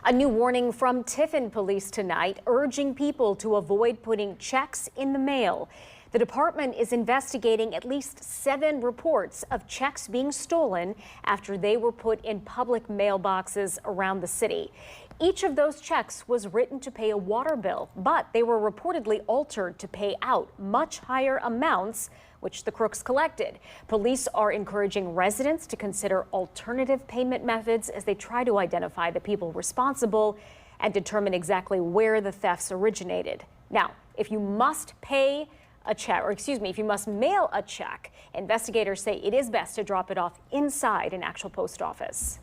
A new warning from Tiffin Police tonight, urging people to avoid putting checks in the mail. The department is investigating at least 7 reports of checks being stolen after they were put in public mailboxes around the city. Each of those checks was written to pay a water bill, but they were reportedly altered to pay out much higher amounts, which the crooks collected. Police are encouraging residents to consider alternative payment methods as they try to identify the people responsible and determine exactly where the thefts originated. Now, if you must pay a check, if you must mail a check, investigators say it is best to drop it off inside an actual post office.